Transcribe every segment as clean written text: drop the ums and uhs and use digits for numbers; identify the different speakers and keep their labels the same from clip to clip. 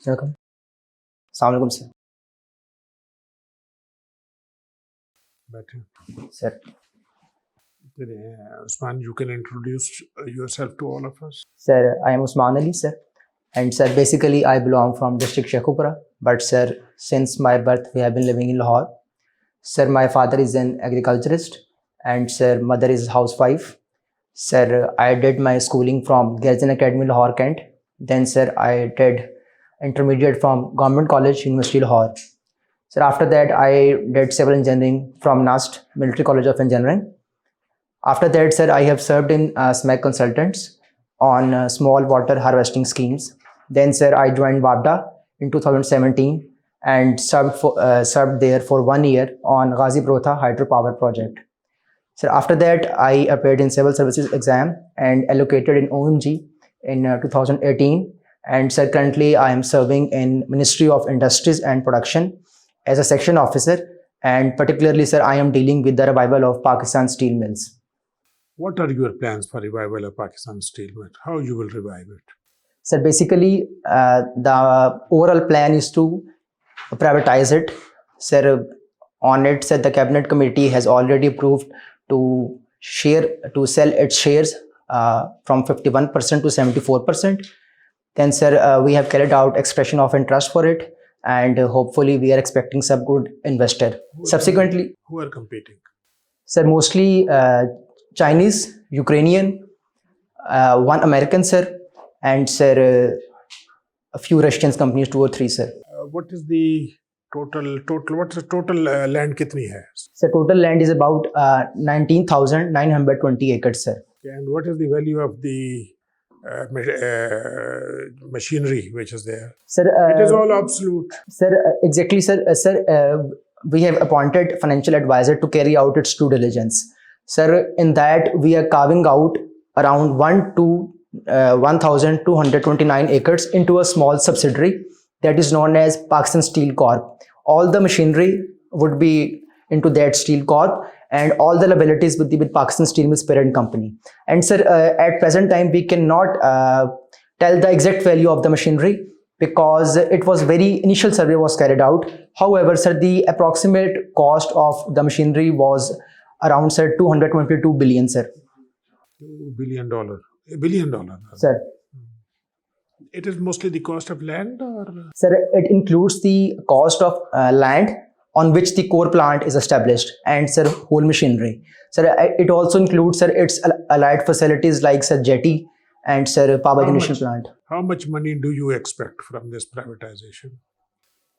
Speaker 1: Welcome. Assalamu alaikum, sir.
Speaker 2: Better.
Speaker 1: Sir.
Speaker 2: Usman, you can introduce yourself to all of us.
Speaker 1: Sir, I am Usman Ali, sir. And sir, basically I belong from district Sheikhupura. But sir, since my birth, we have been living in Lahore. Sir, my father is an agriculturist. And sir, mother is housewife. Sir, I did my schooling from Garrison Academy, Lahore, Kent. Then sir, I did intermediate from Government College, University, Lahore. Sir, after that, I did civil engineering from NAST, Military College of Engineering. After that, sir, I have served in SMAC Consultants on small water harvesting schemes. Then, sir, I joined WAPDA in 2017 and served there for 1 year on Ghazi Protha hydropower project. Sir, after that, I appeared in civil services exam and allocated in OMG in 2018. And sir, currently I am serving in Ministry of Industries and Production as a section officer. And particularly, sir, I am dealing with the revival of Pakistan steel mills.
Speaker 2: What are your plans for revival of Pakistan steel mill? How you will revive it?
Speaker 1: Sir, basically, the overall plan is to privatize it. Sir, on it, sir, the cabinet committee has already approved to sell its shares from 51% to 74%. Then, sir, we have carried out expression of interest for it, and hopefully we are expecting some good investor. Subsequently,
Speaker 2: who are competing?
Speaker 1: Sir, mostly Chinese, Ukrainian, one American, sir, and sir, a few Russian companies, 2 or 3, sir.
Speaker 2: What is the what's the total land kitni hai?
Speaker 1: Sir, total land is about 19,920 acres, sir.
Speaker 2: And what is the value of the machinery which is there?
Speaker 1: Sir,
Speaker 2: it is all absolute.
Speaker 1: Sir, exactly, sir. Sir, we have appointed financial advisor to carry out its due diligence. Sir, in that we are carving out around 1,229 acres into a small subsidiary that is known as Pakistan Steel Corp. All the machinery would be into that Steel Corp, and all the liabilities would be with Pakistan Steel Mills parent company. And sir, at present time, we cannot tell the exact value of the machinery because it was very initial survey was carried out. However, sir, the approximate cost of the machinery was around, sir, 222 billion, sir.
Speaker 2: $2 billion. $1 billion.
Speaker 1: Sir.
Speaker 2: It is mostly the cost of land, or?
Speaker 1: Sir, it includes the cost of land on which the core plant is established and, sir, whole machinery. Sir, it also includes, sir, its allied facilities like, sir, jetty and, sir, power generation plant.
Speaker 2: How much money do you expect from this privatization?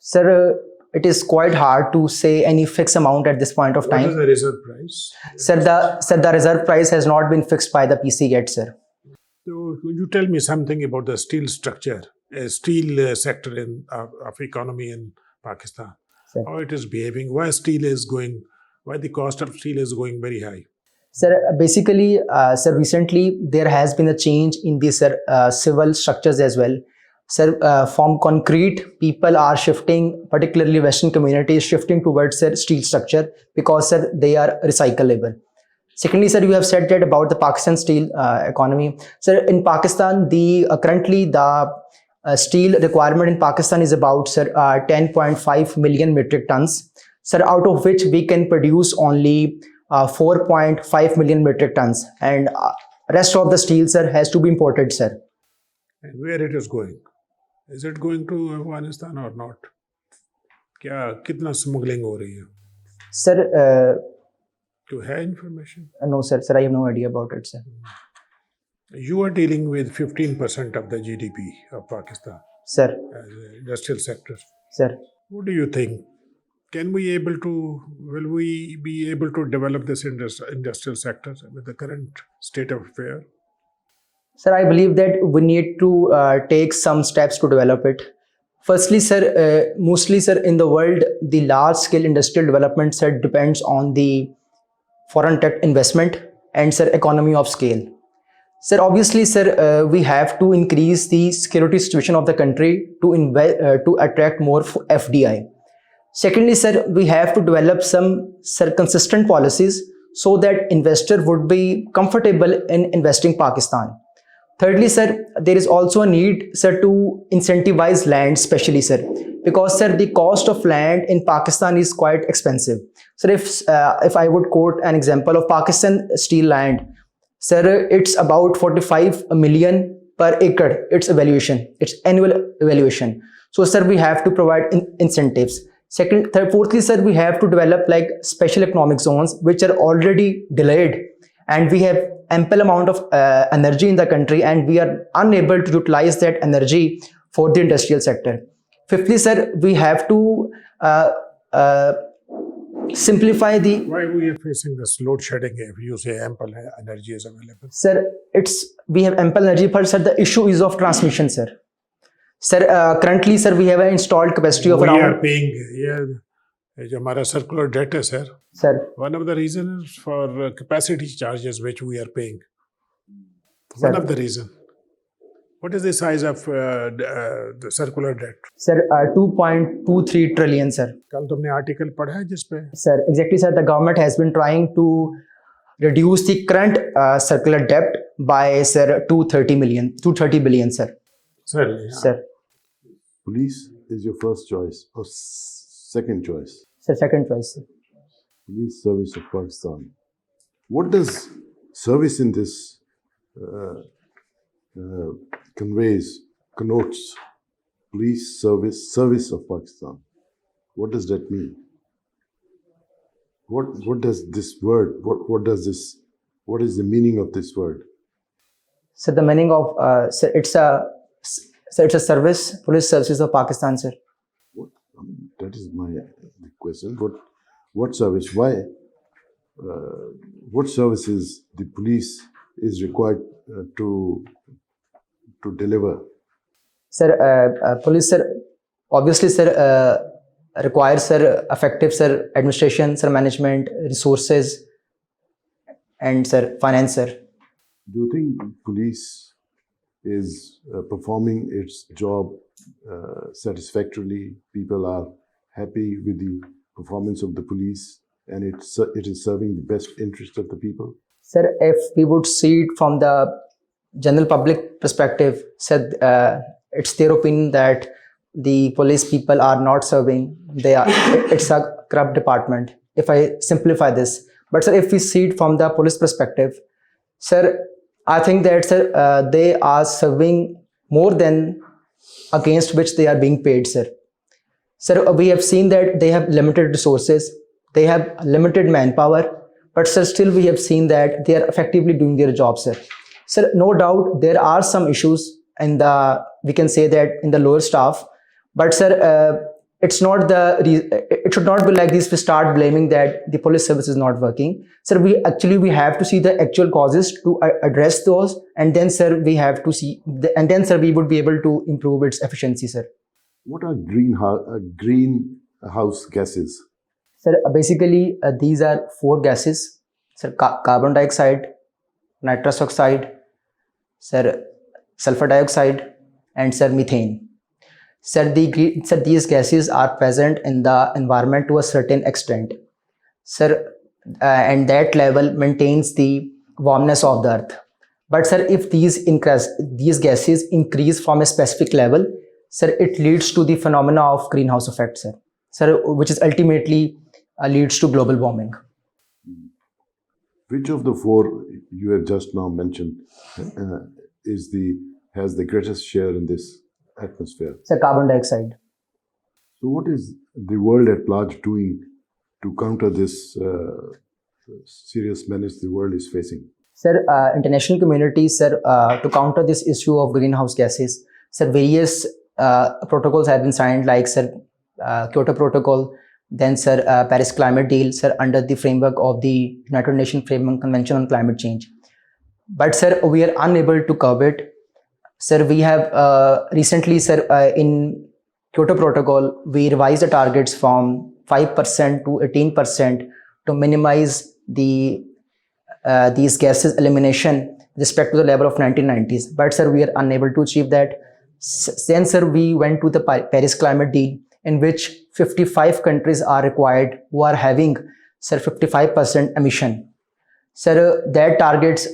Speaker 1: Sir, it is quite hard to say any fixed amount at this point of time.
Speaker 2: What is the reserve price?
Speaker 1: Sir, the reserve price has not been fixed by the PC yet, sir.
Speaker 2: So, you tell me something about the steel structure, steel sector of economy in Pakistan.
Speaker 1: Sir.
Speaker 2: How it is behaving? Why the cost of steel is going very high?
Speaker 1: Sir, basically, sir, recently there has been a change in the civil structures as well. Sir, from concrete, people are shifting, particularly Western communities, shifting towards, sir, steel structure because, sir, they are recyclable. Secondly, sir, you have said that about the Pakistan steel economy. Sir, in Pakistan, currently the steel requirement in Pakistan is about, sir, 10.5 million metric tons. Sir, out of which we can produce only 4.5 million metric tons, and rest of the steel, sir, has to be imported, sir.
Speaker 2: And where it is going? Is it going to Afghanistan or not? Kitna smuggling ho rahi hai?
Speaker 1: Sir,
Speaker 2: do you have information?
Speaker 1: No, sir. Sir, I have no idea about it, sir.
Speaker 2: You are dealing with 15% of the GDP of Pakistan.
Speaker 1: Sir.
Speaker 2: As industrial sector.
Speaker 1: Sir.
Speaker 2: What do you think? Will we be able to develop this industrial sector with the current state of affairs?
Speaker 1: Sir, I believe that we need to take some steps to develop it. Firstly, sir, mostly, sir, in the world, the large-scale industrial development, sir, depends on the foreign direct investment and, sir, economy of scale. Sir, obviously, sir, we have to increase the security situation of the country to attract more FDI. Secondly, sir, we have to develop some, sir, consistent policies so that investor would be comfortable in investing Pakistan. Thirdly, sir, there is also a need, sir, to incentivize land, especially, sir, because, sir, the cost of land in Pakistan is quite expensive. Sir, if I would quote an example of Pakistan steel land, sir, it's about 45 million per acre. Its evaluation, its annual evaluation. So, sir, we have to provide incentives. Second, third, fourthly, sir, we have to develop like special economic zones which are already delayed, and we have ample amount of energy in the country, and we are unable to utilize that energy for the industrial sector. Fifthly, sir, we have to simplify the.
Speaker 2: Why we are facing this load shedding if you say ample energy is available?
Speaker 1: Sir, we have ample energy, but, sir, the issue is of transmission, sir. Sir, currently, sir, we have an installed capacity of
Speaker 2: we
Speaker 1: around.
Speaker 2: are paying, जो हमारा circular debt है, sir.
Speaker 1: Sir,
Speaker 2: One of the reasons for capacity charges which we are paying.
Speaker 1: Sir.
Speaker 2: One of the reason. What is the size of the circular debt?
Speaker 1: sir, 2.23 trillion, sir.
Speaker 2: कल तुमने article पढ़ा है जिस पे
Speaker 1: Sir, exactly, sir. The government has been trying to reduce the current circular debt by, sir, 230 billion, sir. Sir,
Speaker 3: Police is your first choice or second choice?
Speaker 1: sir, second choice. Sir.
Speaker 3: Police Service of Pakistan. What does service in this connotes? Police Service of Pakistan. What does that mean? What does this word? What is the meaning of this word?
Speaker 1: So the meaning of sir, it's a service, police services of Pakistan, sir.
Speaker 3: That is my question. What service? Why? What services the police is required to deliver?
Speaker 1: Sir, police, sir, obviously, sir, requires, sir, effective, sir, administration, sir, management, resources, and, sir, finance, sir.
Speaker 3: Do you think police is performing its job satisfactorily? People are happy with the performance of the police, and it is serving the best interest of the people?
Speaker 1: Sir, if we would see it from the general public perspective, sir, it's their opinion that the police people are not serving. It's a corrupt department, if I simplify this. But, sir, if we see it from the police perspective, sir, I think that, sir, they are serving more than against which they are being paid, sir. Sir, we have seen that they have limited resources, they have limited manpower, but, sir, still we have seen that they are effectively doing their job, sir. Sir, no doubt there are some issues in the, we can say that, in the lower staff, but, sir, it's not it should not be like this. We start blaming that the police service is not working. Sir, we have to see the actual causes to address those, and then, sir, we have to see, and then, sir, we would be able to improve its efficiency, sir.
Speaker 3: What are greenhouse gases?
Speaker 1: Sir, basically, these are 4 gases. Sir, carbon dioxide, nitrous oxide, sir, sulfur dioxide, and, sir, methane. Sir, these gases are present in the environment to a certain extent, sir, and that level maintains the warmness of the earth. But, sir, if these gases increase from a specific level, sir, it leads to the phenomena of greenhouse effect, sir, which is ultimately leads to global warming.
Speaker 3: Which of the 4 you have just now mentioned has the greatest share in this atmosphere?
Speaker 1: Sir, carbon dioxide.
Speaker 3: So what is the world at large doing to counter this serious menace the world is facing?
Speaker 1: Sir, international communities, sir, to counter this issue of greenhouse gases, sir, various protocols have been signed, like, sir, Kyoto Protocol, then, sir, Paris Climate Deal, sir, under the framework of the United Nations Framework Convention on Climate Change. But, sir, we are unable to curb it. Sir, we have recently, sir, in Kyoto Protocol, we revised the targets from 5% to 18% to minimize these gases elimination with respect to the level of 1990s. But, sir, we are unable to achieve that. Then, sir, we went to the Paris Climate Deal, in which 55 countries are required who are having, sir, 55% emission. Sir, that targets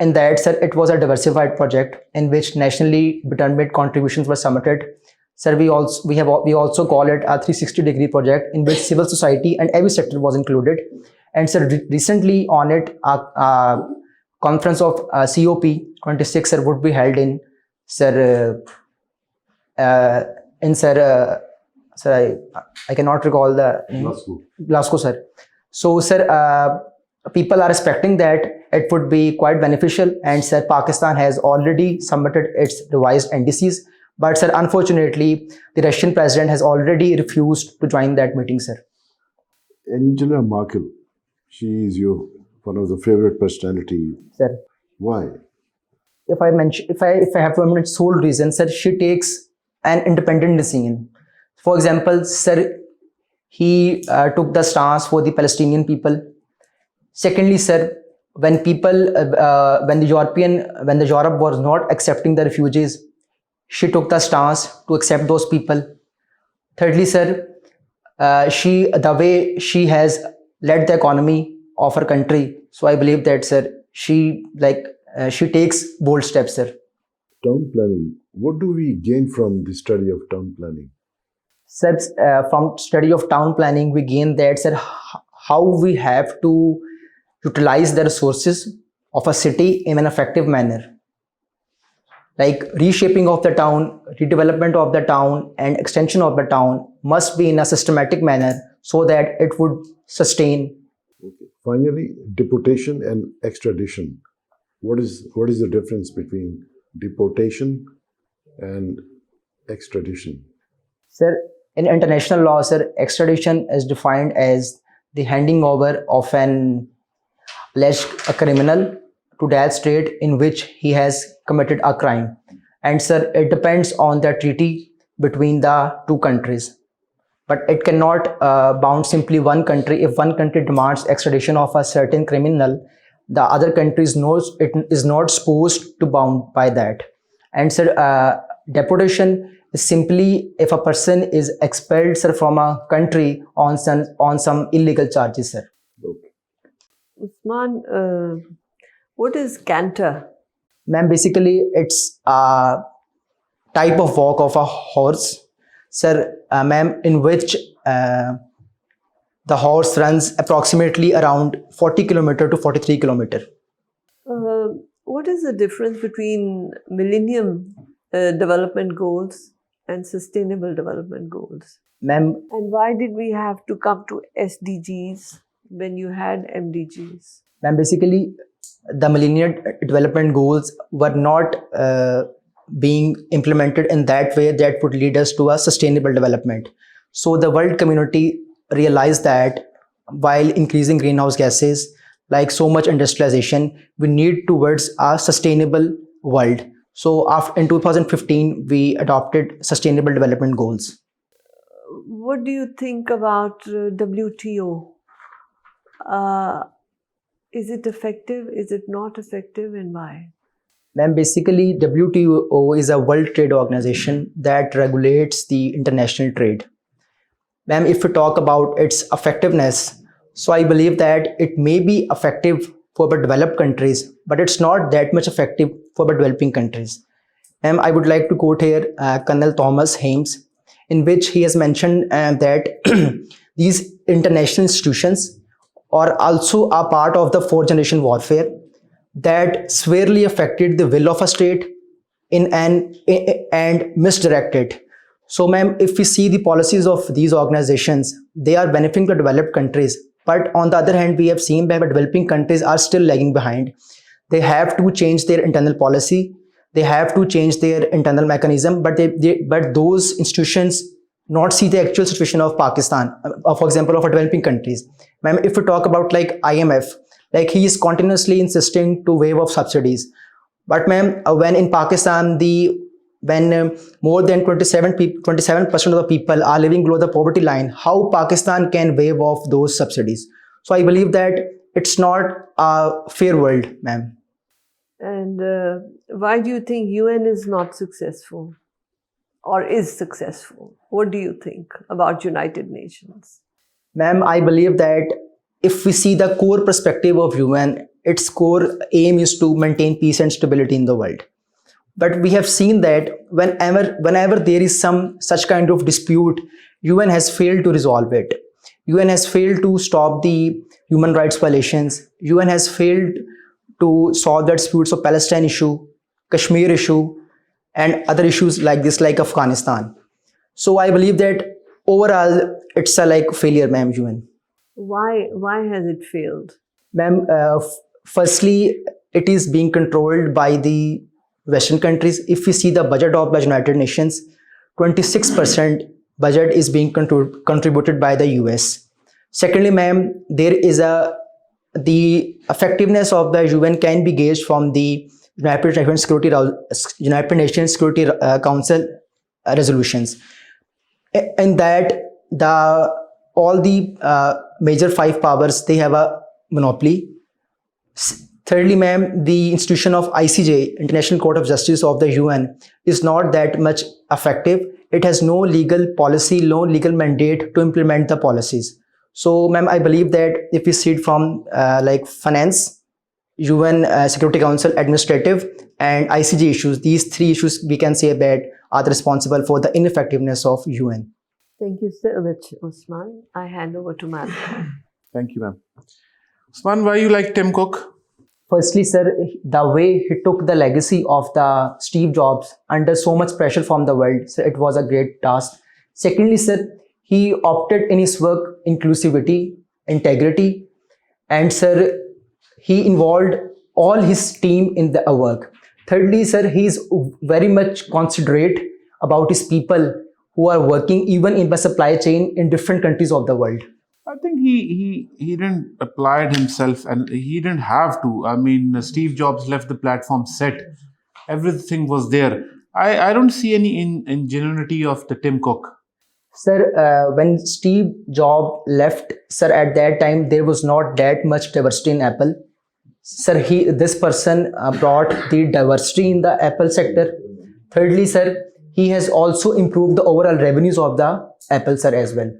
Speaker 1: In that, sir, it was a diversified project in which nationally determined contributions were submitted. Sir, we also call it a 360-degree project in which civil society and every sector was included. And sir, recently on it, a conference of COP26 sir, would be held in sir I cannot recall the name. Glasgow, sir. So, sir, people are expecting that it would be quite beneficial, and sir, Pakistan has already submitted its revised NDCs. But sir, unfortunately, the Russian president has already refused to join that meeting, sir.
Speaker 3: Angela Merkel, she is your one of the favorite personality.
Speaker 1: Sir,
Speaker 3: Why?
Speaker 1: if I have to mention sole reason, sir, she takes an independent decision. For example, sir, he took the stance for the Palestinian people. Secondly, sir, when Europe was not accepting the refugees, she took the stance to accept those people. Thirdly, sir, the way she has led the economy of her country. So I believe that, sir, she takes bold steps, sir.
Speaker 3: Town planning. What do we gain from the study of town planning?
Speaker 1: Sir, from study of town planning, we gain that, sir, how we have to utilize the resources of a city in an effective manner. Like reshaping of the town, redevelopment of the town, and extension of the town must be in a systematic manner so that it would sustain.
Speaker 3: Okay. Finally, deportation and extradition. What is the difference between deportation and extradition?
Speaker 1: Sir, in international law, sir, extradition is defined as the handing over of an alleged criminal to that state in which he has committed a crime. And sir, it depends on the treaty between the two countries. But it cannot bound simply one country. If one country demands extradition of a certain criminal, the other country knows it is not supposed to bound by that. And sir, deportation is simply if a person is expelled, sir, from a country on some illegal charges, sir.
Speaker 3: Okay.
Speaker 4: Usman, what is canter?
Speaker 1: Ma'am, basically it's a type of walk of a horse, sir, ma'am, in which the horse runs approximately around 40 kilometer to 43 kilometer.
Speaker 4: What is the difference between Millennium Development Goals and Sustainable Development Goals?
Speaker 1: Ma'am,
Speaker 4: And why did we have to come to SDGs when you had MDGs?
Speaker 1: ma'am, basically the Millennium Development Goals were not being implemented in that way that would lead us to a sustainable development. So the world community realized that while increasing greenhouse gases, like so much industrialization, we need towards a sustainable world. So in 2015, we adopted Sustainable Development Goals.
Speaker 4: What do you think about WTO? Is it effective? Is it not effective, and why?
Speaker 1: Ma'am, basically WTO is a World Trade Organization that regulates the international trade. Ma'am, if we talk about its effectiveness, so I believe that it may be effective for the developed countries, but it's not that much effective for the developing countries. Ma'am, I would like to quote here Colonel Thomas Hames, in which he has mentioned that these international institutions are also a part of the fourth generation warfare that severely affected the will of a state and misdirected. So ma'am, if we see the policies of these organizations, they are benefiting the developed countries. But on the other hand, we have seen that developing countries are still lagging behind. They have to change their internal policy. They have to change their internal mechanism, but those institutions not see the actual situation of Pakistan, for example, of developing countries. Ma'am, if we talk about like IMF, like he is continuously insisting to waive off subsidies. But ma'am, when in Pakistan, when more than 27% of the people are living below the poverty line, how Pakistan can waive off those subsidies? So I believe that it's not a fair world, ma'am.
Speaker 4: And why do you think UN is not successful or is successful? What do you think about United Nations?
Speaker 1: Ma'am, I believe that if we see the core perspective of UN, its core aim is to maintain peace and stability in the world. But we have seen that whenever there is some such kind of dispute, UN has failed to resolve it. UN has failed to stop the human rights violations. UN has failed to solve the disputes of Palestine issue, Kashmir issue, and other issues like this, like Afghanistan. So I believe that overall it's a like failure, ma'am, UN.
Speaker 4: Why has it failed?
Speaker 1: Ma'am, firstly, it is being controlled by the Western countries. If we see the budget of the United Nations, 26% budget is being contributed by the US. Secondly, ma'am, there is the effectiveness of the UN can be gauged from the United Nations Security Council resolutions. In that, all the major 5 powers, they have a monopoly. Thirdly, ma'am, the institution of ICJ, International Court of Justice of the UN, is not that much effective. It has no legal policy, no legal mandate to implement the policies. So, ma'am, I believe that if we see it from like finance, UN Security Council, administrative, and ICJ issues, these 3 issues we can say that are responsible for the ineffectiveness of UN.
Speaker 4: Thank you so much, Usman. I hand over to Markaz.
Speaker 5: Thank you, ma'am. Usman, why you like Tim Cook?
Speaker 1: Firstly, sir, the way he took the legacy of the Steve Jobs under so much pressure from the world, so it was a great task. Secondly, sir, he opted in his work inclusivity, integrity, and sir, he involved all his team in the work. Thirdly, sir, he is very much considerate about his people who are working even in the supply chain in different countries of the world.
Speaker 5: I think he didn't apply it himself, and he didn't have to. I mean, Steve Jobs left the platform set. Everything was there. I don't see any ingenuity of the Tim Cook.
Speaker 1: Sir, when Steve Jobs left, sir, at that time, there was not that much diversity in Apple. Sir, this person brought the diversity in the Apple sector. Thirdly, sir, he has also improved the overall revenues of the Apple, sir, as well.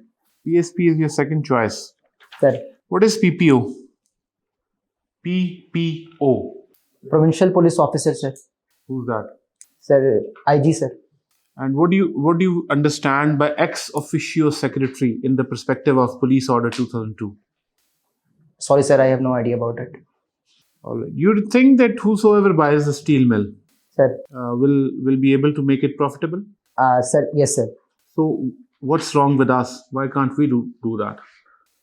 Speaker 5: PSP is your second choice.
Speaker 1: Sir,
Speaker 5: What is PPO? PPO.
Speaker 1: Provincial Police Officer, sir.
Speaker 5: Who's that?
Speaker 1: Sir, IG, sir.
Speaker 5: And what do you understand by ex officio secretary in the perspective of Police Order 2002?
Speaker 1: Sorry, sir, I have no idea about it.
Speaker 5: All right. You think that whosoever buys the steel mill
Speaker 1: Sir,
Speaker 5: will be able to make it profitable?
Speaker 1: sir, yes, sir.
Speaker 5: So what's wrong with us? Why can't we do that?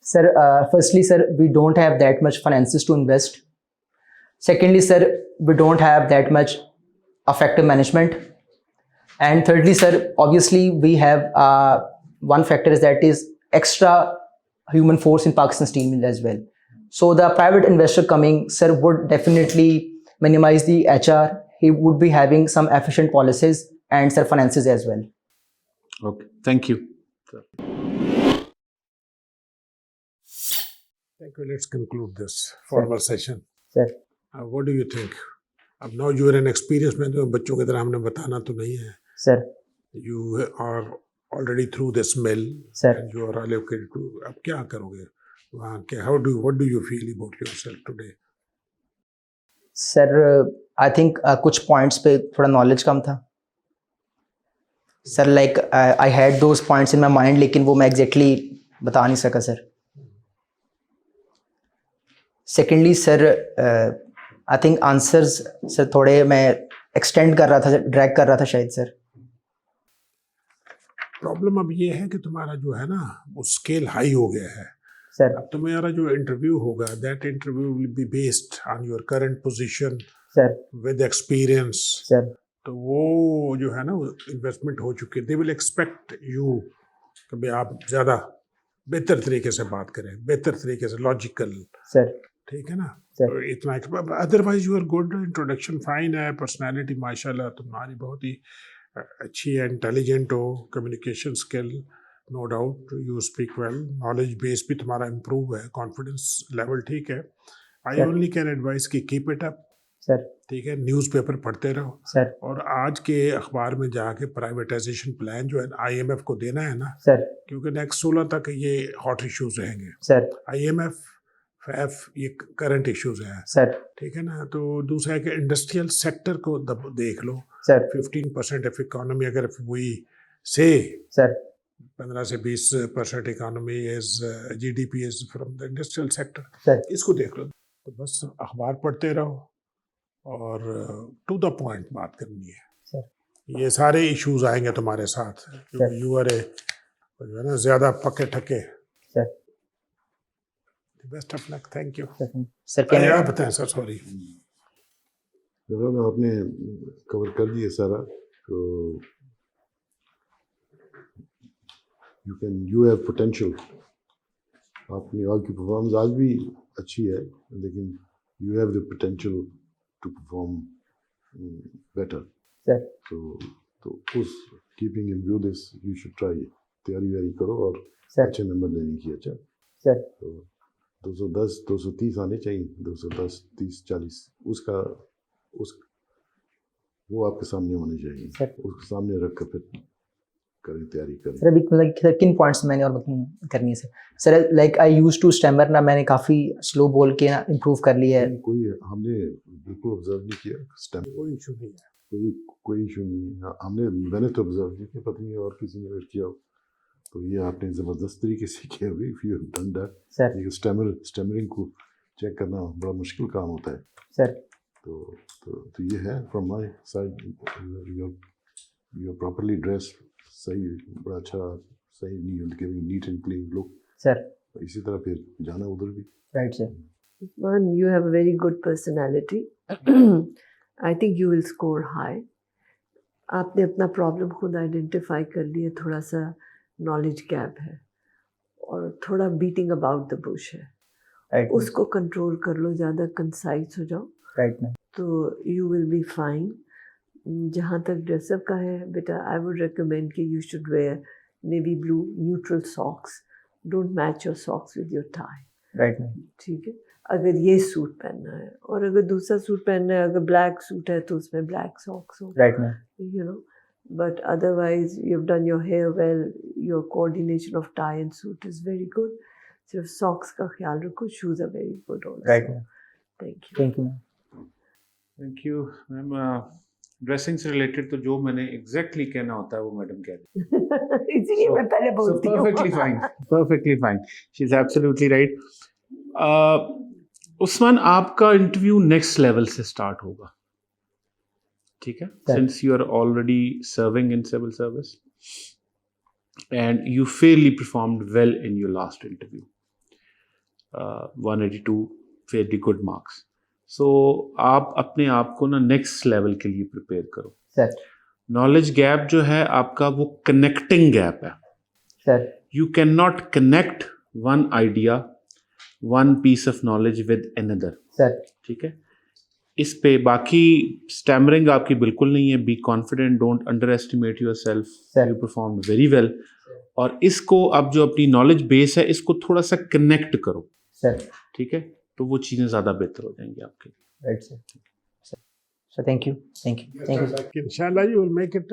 Speaker 1: Sir, firstly, sir, we don't have that much finances to invest. Secondly, sir, we don't have that much effective management. And thirdly, sir, obviously we have one factor is extra human force in Pakistan Steel Mill as well. So the private investor coming, sir, would definitely minimize the HR. He would be having some efficient policies and sir, finances as well.
Speaker 5: Okay. Thank you.
Speaker 2: Thank you. Let's conclude this formal session.
Speaker 1: Sir,
Speaker 2: What do you think? अब now you are an experienced man. बच्चों की तरह हमने बताना तो नहीं है.
Speaker 1: sir,
Speaker 2: You are already through this mill.
Speaker 1: sir.
Speaker 2: And you are allocated to. अब क्या करोगे? वहाँ के what do you feel about yourself today?
Speaker 1: Sir, I think कुछ points पे थोड़ा knowledge कम था. Sir, like I had those points in my mind, लेकिन वो मैं exactly बता नहीं सका, sir. Secondly, sir, I think answers, sir, थोड़े मैं extend कर रहा था, drag कर रहा था शायद, sir.
Speaker 2: प्रॉब्लम अब ये है कि तुम्हारा जो है ना वो स्केल हाई हो गया है.
Speaker 1: Sir,
Speaker 2: अब तुम्हारा जो इंटरव्यू होगा that interview will be based on your current position
Speaker 1: sir,
Speaker 2: with experience.
Speaker 1: sir,
Speaker 2: तो वो जो है ना वो इन्वेस्टमेंट हो चुकी है. दे विल एक्सपेक्ट यू कि भाई आप ज़्यादा बेहतर तरीके से बात करें, बेहतर तरीके से लॉजिकल.
Speaker 1: sir,
Speaker 2: ठीक है ना.
Speaker 1: Sir.
Speaker 2: तो इतना otherwise you are good. Introduction fine है, पर्सनालिटी माशाल्लाह तुम्हारी बहुत ही अच्छी है, इंटेलिजेंट हो, communication skill no doubt, you speak well, knowledge base भी तुम्हारा इम्प्रूव है, कॉन्फिडेंस लेवल ठीक है. I
Speaker 1: Sir.
Speaker 2: Only can advice कि कीप इट अप.
Speaker 1: sir,
Speaker 2: ठीक है, न्यूज़पेपर पढ़ते रहो.
Speaker 1: sir,
Speaker 2: और आज के अखबार में जाके प्राइवेटाइजेशन प्लान जो है IMF को देना है ना,
Speaker 1: sir,
Speaker 2: क्योंकि नेक्स्ट 16 तक ये हॉट इश्यूज रहेंगे.
Speaker 1: sir,
Speaker 2: IMF फैफ ये करंट इश्यूज हैं,
Speaker 1: सर
Speaker 2: ठीक है ना। तो दूसरा है कि इंडस्ट्रियल सेक्टर को देख लो।
Speaker 1: सर
Speaker 2: 15% ऑफ इकोनॉमी, अगर वी से
Speaker 1: सर
Speaker 2: 15 से 20% economy is GDP is from the industrial sector,
Speaker 1: sir
Speaker 2: इसको देख लो। तो बस अखबार पढ़ते रहो और टू द पॉइंट बात करनी है।
Speaker 1: सर
Speaker 2: ये सारे इश्यूज आएंगे तुम्हारे साथ, क्योंकि यू आर ना ज़्यादा पके ठके।
Speaker 1: Sir
Speaker 2: best of luck, thank you.
Speaker 1: Sir क्या
Speaker 2: आप बताएं सर, सॉरी।
Speaker 3: तो आपने कवर कर दिया सारा, तो यू हैव पोटेंशियल। आपकी परफॉर्मेंस आज भी अच्छी है, लेकिन you have the potential to perform better.
Speaker 1: Sir
Speaker 3: तो उस keeping in view this you should try, तैयारी व्यारी करो और
Speaker 1: सर
Speaker 3: अच्छे नंबर लेने की। अच्छा
Speaker 1: सर
Speaker 3: तो 210 230 आने चाहिए, 210 30 40 वो आपके सामने होने चाहिए।
Speaker 1: सर
Speaker 3: उसके सामने रख कर फिर करें, तैयारी करें।
Speaker 1: सर अभी मतलब किन पॉइंट्स मैंने और बुकिंग करनी है sir? Sir like I use to stammer ना, मैंने काफ़ी स्लो बोल के ना इम्प्रूव कर लिया है।
Speaker 3: कोई हमने बिल्कुल ऑब्जर्व नहीं किया, स्टैम्प
Speaker 2: कोई इशू नहीं है,
Speaker 3: कोई इशू नहीं है। मैंने तो ऑब्जर्व नहीं किया, पता नहीं और किसी ने किया हो। तो ये आपने ज़बरदस्त तरीके से किया हुई, if you have done that.
Speaker 1: Sir
Speaker 3: stammering को चेक करना बड़ा मुश्किल काम होता है।
Speaker 1: सर
Speaker 3: तो ये है from my side, you are properly dressed, सही, बड़ा अच्छा, सही neat and clean look.
Speaker 1: Sir
Speaker 3: इसी तरह फिर जाना उधर भी।
Speaker 1: Right sir.
Speaker 4: Usman, you have a very good personality. I think you will score high. आपने अपना प्रॉब्लम खुद आइडेंटिफाई कर लिया, थोड़ा सा नॉलेज गैप है और थोड़ा बीटिंग अबाउट द बुश है,
Speaker 1: राइट
Speaker 4: उसको कंट्रोल कर लो, ज़्यादा कंसाइज हो जाओ
Speaker 1: राइट मैम।
Speaker 4: तो यू विल बी फाइन। जहाँ तक ड्रेसअप का है बेटा, आई वुड रिकमेंड कि you should wear navy blue neutral socks, don't match your socks with your tie,
Speaker 1: right ma'am.
Speaker 4: ठीक है। अगर ये सूट पहनना है, और अगर दूसरा सूट पहनना है, अगर ब्लैक सूट है तो उसमें ब्लैक सॉक्स हो,
Speaker 1: right ma'am.
Speaker 4: you know. But otherwise, you've done your hair well. Your coordination of tie and suit is very good. सिर्फ socks का ख्याल रखो. Shoes are very good also.
Speaker 1: Right ma'am.
Speaker 4: Thank you.
Speaker 1: Thank you ma'am.
Speaker 5: Thank you ma'am. Dressing से related तो जो मैंने exactly कहना होता है वो मैडम कह रही है।
Speaker 4: इसीलिए मैं पहले बोलती हूँ.
Speaker 5: perfectly fine, perfectly fine. She's absolutely right. Usman, आपका इंटरव्यू नेक्स्ट लेवल से स्टार्ट होगा, ठीक है? Since you are already serving in civil service and you fairly performed well in your last interview, 182 fairly good marks. So आप अपने आप को ना नेक्स्ट लेवल के लिए प्रिपेयर करो।
Speaker 1: सर
Speaker 5: नॉलेज गैप जो है आपका, वो कनेक्टिंग गैप है।
Speaker 1: Sir
Speaker 5: you can not connect one idea, one piece of knowledge with another,
Speaker 1: sir
Speaker 5: ठीक है? इस पे बाकी स्टैमरिंग आपकी बिल्कुल नहीं है। Be confident, don't under estimate your self, you perform very well. और इसको अब जो अपनी नॉलेज बेस है, इसको थोड़ा सा कनेक्ट करो
Speaker 1: सर,
Speaker 5: ठीक है? तो वो चीज़ें ज़्यादा बेहतर हो जाएंगी आपके लिए।
Speaker 1: Right sir. Sir thank you, thank you, thank you.
Speaker 2: इंशाल्लाह यू विल मेक इट